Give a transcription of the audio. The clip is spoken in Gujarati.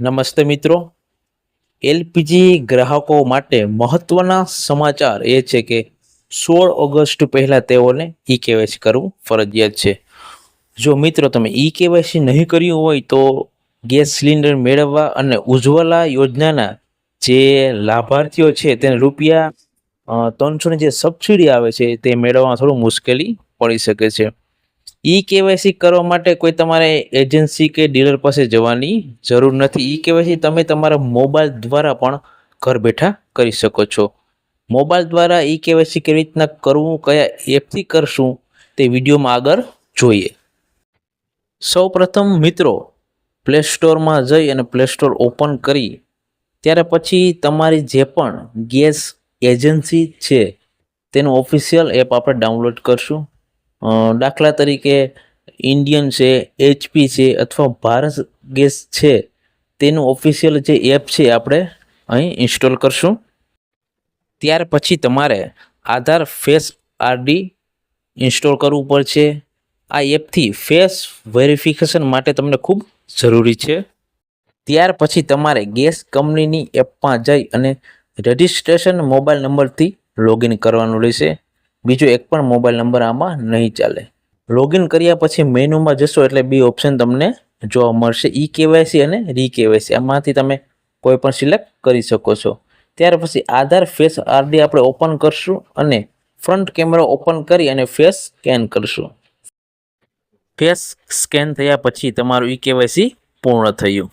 નમસ્તે મિત્રો, એલપીજી ગ્રાહકો માટે મહત્વના સમાચાર એ છે કે 16 ઓગસ્ટ પહેલા તેઓને ઈ કેવાયસી કરવું ફરજિયાત છે. જો મિત્રો તમે ઈ કેવાયસી નહીં કર્યું હોય તો ગેસ સિલિન્ડર મેળવવા અને ઉજ્જવલા યોજનાના જે લાભાર્થીઓ છે તેને રૂપિયા 300ની જે સબસિડી આવે છે તે મેળવવામાં થોડું મુશ્કેલી પડી શકે છે. ઈ કેવાયસી કરવા માટે કોઈ તમારે એજન્સી કે ડીલર પાસે જવાની જરૂર નથી. ઈ કેવાયસી તમે તમારા મોબાઈલ દ્વારા પણ ઘર બેઠા કરી શકો છો. મોબાઈલ દ્વારા ઈ કેવાયસી કેવી રીતના કરવું, કયા એપથી કરશું તે વિડીયોમાં આગળ જોઈએ. સૌપ્રથમ મિત્રો પ્લે સ્ટોરમાં જઈ અને પ્લે સ્ટોર ઓપન કરી ત્યારે પછી તમારી જે પણ ગેસ એજન્સી છે તેનું ઓફિશિયલ એપ આપણે ડાઉનલોડ કરશું. દાખલા તરીકે ઇન્ડિયન છે, HP છે અથવા ભારત ગેસ છે તેનું ઓફિશિયલ જે એપ છે આપણે અહીં ઇન્સ્ટોલ કરશું. ત્યાર પછી તમારે આધાર ફેસ આરડી ઇન્સ્ટોલ કરવું પડશે. આ એપથી ફેસ વેરિફિકેશન માટે તમને ખૂબ જરૂરી છે. ત્યાર પછી તમારે ગેસ કંપનીની એપમાં જઈ અને રજિસ્ટ્રેશન મોબાઈલ નંબરથી લોગિન કરવાનું રહેશે. બીજો એક પણ મોબાઈલ નંબર આમાં નહીં ચાલે. લોગિન કર્યા પછી મેનુમાં જશો એટલે બે ઓપ્શન તમને જોવા મળશે, ઈ કેવાયસી અને રી કેવાયસી. આમાંથી તમે કોઈ પણ સિલેક્ટ કરી શકો છો. ત્યાર પછી આધાર ફેસ આરડી આપણે ઓપન કરશું અને ફ્રન્ટ કેમેરા ઓપન કરી અને ફેસ સ્કેન કરશું. ફેસ સ્કેન થયા પછી તમારું ઈ કેવાયસી પૂર્ણ થયું.